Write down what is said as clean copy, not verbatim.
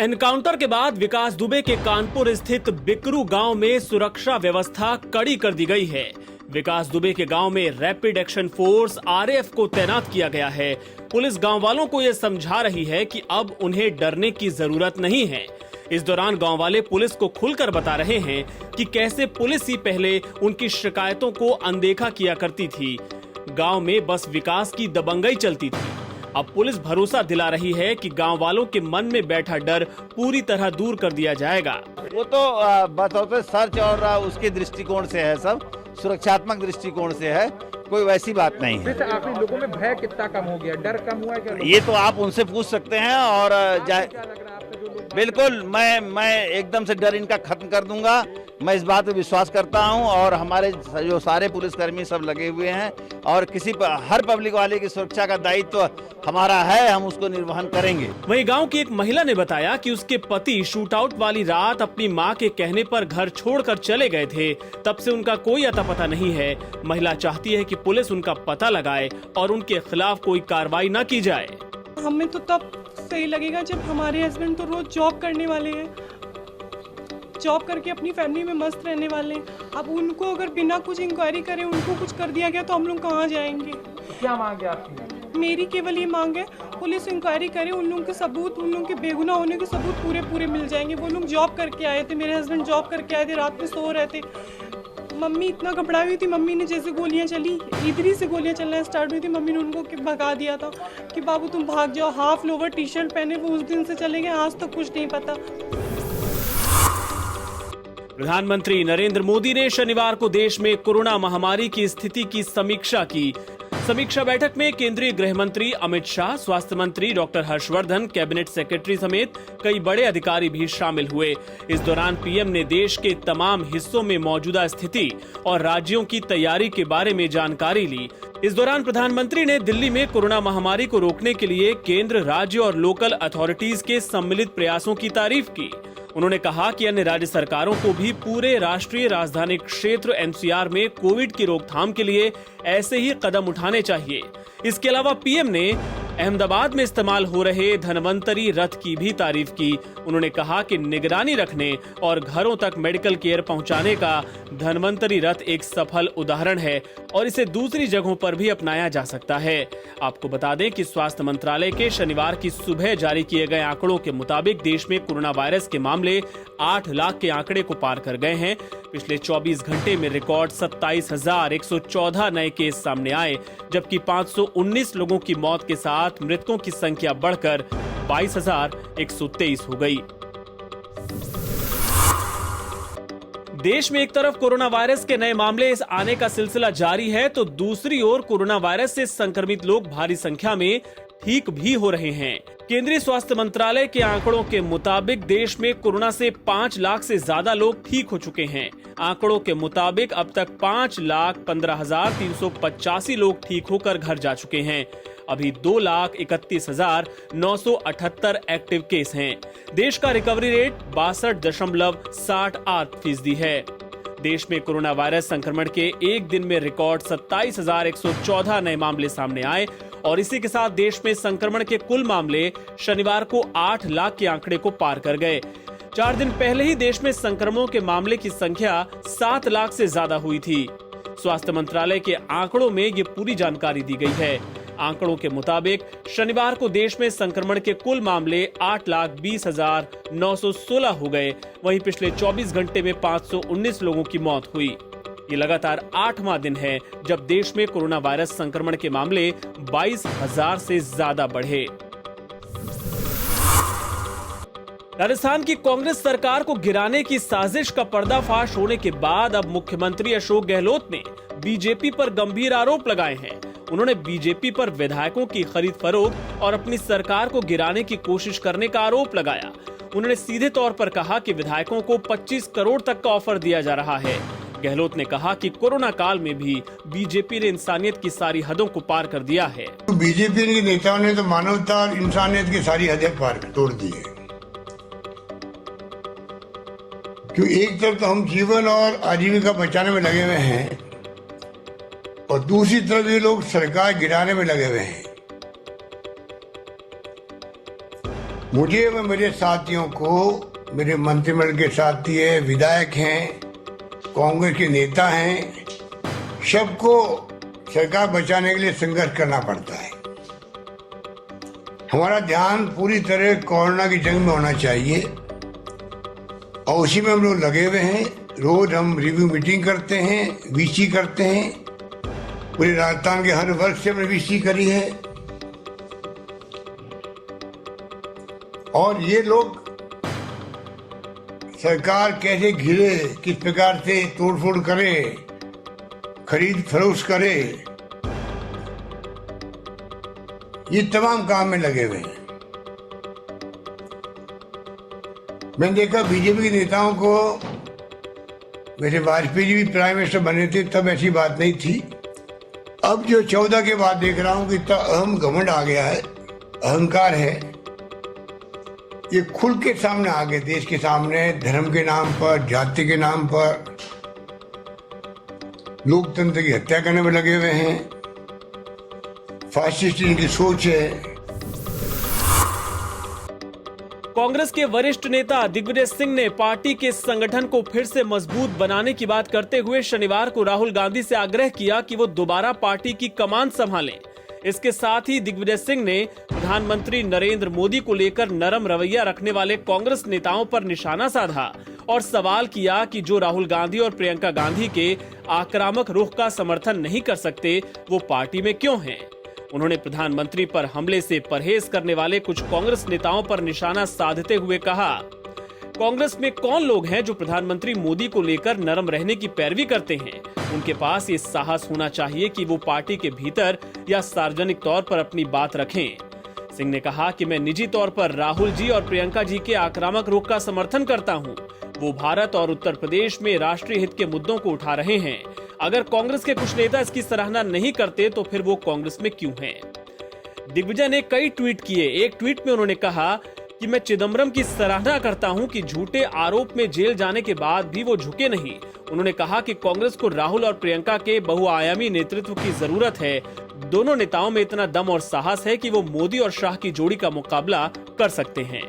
Encounter के बाद विकास दुबे के कानपुर स्थित बिकरू गांव में सुरक्षा व्यवस्था कड़ी कर दी गई है। विकास दुबे के गांव में रैपिड एक्शन फोर्स आरएएफ को तैनात किया गया है। पुलिस गांव वालों को यह समझा रही है कि अब उन्हें डरने की जरूरत नहीं है। इस दौरान गांव वाले पुलिस को खुलकर बता रहे हैं कि कैसे पुलिस ही पहले उनकी शिकायतों को अनदेखा किया करती थी। गांव में बस विकास की दबंगई चलती थी। अब पुलिस भरोसा दिला रही है कि गांव वालों के मन में बैठा डर पूरी तरह दूर कर दिया जाएगा। वो तो बतौर सर्च और उसके दृष्टिकोण से है, सब सुरक्षात्मक दृष्टिकोण से है, कोई वैसी बात नहीं है। आप लोगों में भय कितना कम हो गया, डर कम हुआ है क्या? ये तो आप उनसे पूछ सकते हैं। और बिल्कुल मैं एकदम से डर इनका खत्म कर दूंगा। मैं इस बात पे विश्वास करता हूं और हमारे जो सारे पुलिसकर्मी सब लगे हुए हैं और हर पब्लिक वाले की सुरक्षा का दायित्व हमारा है, हम उसको निर्वहन करेंगे। वहीं गांव की एक महिला ने बताया कि उसके पति शूटआउट वाली रात अपनी मां के कहने पर घर छोड़कर चले गए थे। तब से उनका कोई अता पता नहीं है। महिला चाहती है कि पुलिस उनका पता लगाए और उनके खिलाफ कोई कार्रवाई न की जाए। हमें तो तब सही लगेगा जब हमारे हस्बैंड तो रोज जॉब करने वाले हैं, जॉब करके अपनी फैमिली में मस्त रहने वाले हैं। अब उनको अगर बिना कुछ इंक्वायरी करे उनको कुछ कर दिया गया तो हम लोग कहाँ जाएंगे? क्या मांग है आपकी? मेरी केवल ये मांग है, पुलिस इंक्वायरी करे, उन लोगों के सबूत, उन लोगों के बेगुनाह होने के सबूत पूरे मिल जाएंगे। वो लोग जॉब करके आए थे, मेरे हस्बैंड जॉब करके आए थे, रात में सो रहे थे। मम्मी इतना घबराई हुई थी, मम्मी ने जैसे गोलियां चली, इधर ही से गोलियां चलना स्टार्ट हुई थी, मम्मी ने उनको भगा दिया था कि बाबू तुम भाग जाओ। हाफ लोवर टी शर्ट पहने वो उस दिन से चले गए, आज तक कुछ नहीं पता। प्रधानमंत्री नरेंद्र मोदी ने शनिवार को देश में कोरोना महामारी की स्थिति की समीक्षा की। समीक्षा बैठक में केंद्रीय गृह मंत्री अमित शाह, स्वास्थ्य मंत्री डॉक्टर हर्षवर्धन, कैबिनेट सेक्रेटरी समेत कई बड़े अधिकारी भी शामिल हुए। इस दौरान पीएम ने देश के तमाम हिस्सों में मौजूदा स्थिति और राज्यों की तैयारी के बारे में जानकारी ली। इस दौरान प्रधानमंत्री ने दिल्ली में कोरोना महामारी को रोकने के लिए केंद्र, राज्य और लोकल अथॉरिटीज के सम्मिलित प्रयासों की तारीफ की। उन्होंने कहा कि अन्य राज्य सरकारों को भी पूरे राष्ट्रीय राजधानी क्षेत्र एनसीआर में कोविड की रोकथाम के लिए ऐसे ही कदम उठाने चाहिए। इसके अलावा पीएम ने अहमदाबाद में इस्तेमाल हो रहे धन्वंतरी रथ की भी तारीफ की। उन्होंने कहा कि निगरानी रखने और घरों तक मेडिकल केयर पहुंचाने का धन्वंतरी रथ एक सफल उदाहरण है और इसे दूसरी जगहों पर भी अपनाया जा सकता है। आपको बता दें कि स्वास्थ्य मंत्रालय के शनिवार की सुबह जारी किए गए आंकड़ों के मुताबिक देश में कोरोना वायरस के मामले 8 लाख के आंकड़े को पार कर गए हैं। पिछले 24 घंटे में रिकॉर्ड 27,114 नए केस सामने आए, जबकि 519 लोगों की मौत के साथ मृतकों की संख्या बढ़कर 22,123 हो गई। देश में एक तरफ कोरोना वायरस के नए मामले आने का सिलसिला जारी है, तो दूसरी ओर कोरोना वायरस से संक्रमित लोग भारी संख्या में ठीक भी हो रहे हैं। केंद्रीय स्वास्थ्य मंत्रालय के आंकड़ों के मुताबिक देश में कोरोना से 5 लाख से ज्यादा लोग ठीक हो चुके हैं। आंकड़ों के मुताबिक अब तक 5,15,385 लोग ठीक होकर घर जा चुके हैं। अभी 2,31,978 एक्टिव केस हैं। देश का रिकवरी रेट 62.68% है। देश में कोरोना वायरस संक्रमण के एक दिन में रिकॉर्ड 27,114 नए मामले सामने आए और इसी के साथ देश में संक्रमण के कुल मामले शनिवार को 8 लाख के आंकड़े को पार कर गए। 4 दिन पहले ही देश में संक्रमणों के मामले की संख्या 7 लाख से ज्यादा हुई थी। स्वास्थ्य मंत्रालय के आंकड़ों में ये पूरी जानकारी दी गई है। आंकड़ों के मुताबिक शनिवार को देश में संक्रमण के कुल मामले 8,20,916 हो गए। वहीं पिछले 24 घंटे में 519 लोगों की मौत हुई। ये लगातार 8वां दिन है जब देश में कोरोना वायरस संक्रमण के मामले 22,000 से ज्यादा बढ़े। राजस्थान की कांग्रेस सरकार को गिराने की साजिश का पर्दाफाश होने के बाद अब मुख्यमंत्री अशोक गहलोत ने बीजेपी पर गंभीर आरोप लगाए हैं। उन्होंने बीजेपी पर विधायकों की खरीद फरोख्त और अपनी सरकार को गिराने की कोशिश करने का आरोप लगाया। उन्होंने सीधे तौर पर कहा कि विधायकों को 25 करोड़ तक का ऑफर दिया जा रहा है। गहलोत ने कहा कि कोरोना काल में भी बीजेपी ने इंसानियत की सारी हदों को पार कर दिया है। बीजेपी के नेताओं ने तो मानवता और इंसानियत की सारी हदें पार तोड़ दी है। क्योंकि एक तरफ तो हम जीवन और आजीविका बचाने में लगे हुए हैं और दूसरी तरफ ये लोग सरकार गिराने में लगे हुए हैं। मुझे व मेरे साथियों को, मेरे मंत्रिमंडल के साथी है, विधायक हैं, कांग्रेस के नेता हैं, सबको सरकार बचाने के लिए संघर्ष करना पड़ता है। हमारा ध्यान पूरी तरह कोरोना की जंग में होना चाहिए और उसी में हम लोग लगे हुए हैं। रोज हम रिव्यू मीटिंग करते हैं, वीसी करते हैं। पूरे राजस्थान के हर वर्ग से हमने वीसी करी है और ये लोग सरकार कैसे घिरे, किस प्रकार से तोड़फोड़ करे, खरीद फरोख्त करे, ये तमाम काम में लगे हुए हैं। मैंने देखा बीजेपी के नेताओं को, वैसे वाजपेयी जी भी प्राइम मिनिस्टर बने थे तब ऐसी बात नहीं थी। अब जो 14 के बाद देख रहा हूं कि इतना अहम घमंड आ गया है, अहंकार है, ये खुल के सामने आ गए। देश के सामने धर्म के नाम पर, जाति के नाम पर लोकतंत्र की हत्या करने में लगे हुए हैं। फासिस्ट इनकी सोच है। कांग्रेस के वरिष्ठ नेता दिग्विजय सिंह ने पार्टी के संगठन को फिर से मजबूत बनाने की बात करते हुए शनिवार को राहुल गांधी से आग्रह किया कि वो दोबारा पार्टी की कमान संभालें। इसके साथ ही दिग्विजय सिंह ने प्रधानमंत्री नरेंद्र मोदी को लेकर नरम रवैया रखने वाले कांग्रेस नेताओं पर निशाना साधा और सवाल किया कि जो राहुल गांधी और प्रियंका गांधी के आक्रामक रुख का समर्थन नहीं कर सकते, वो पार्टी में क्यों हैं? उन्होंने प्रधानमंत्री पर हमले से परहेज करने वाले कुछ कांग्रेस नेताओं पर निशाना साधते हुए कहा, कांग्रेस में कौन लोग हैं जो प्रधानमंत्री मोदी को लेकर नरम रहने की पैरवी करते हैं? उनके पास ये साहस होना चाहिए कि वो पार्टी के भीतर या सार्वजनिक तौर पर अपनी बात रखें। सिंह ने कहा कि मैं निजी तौर पर राहुल जी और प्रियंका जी के आक्रामक रुख का समर्थन करता हूं। वो भारत और उत्तर प्रदेश में राष्ट्रीय हित के मुद्दों को उठा रहे हैं। अगर कांग्रेस के कुछ नेता इसकी सराहना नहीं करते तो फिर वो कांग्रेस में क्यों हैं? दिग्विजय ने कई ट्वीट किए। एक ट्वीट में उन्होंने कहा कि मैं चिदम्बरम की सराहना करता हूं कि झूठे आरोप में जेल जाने के बाद भी वो झुके नहीं। उन्होंने कहा कि कांग्रेस को राहुल और प्रियंका के बहुआयामी नेतृत्व की जरूरत है। दोनों नेताओं में इतना दम और साहस है कि वो मोदी और शाह की जोड़ी का मुकाबला कर सकते हैं।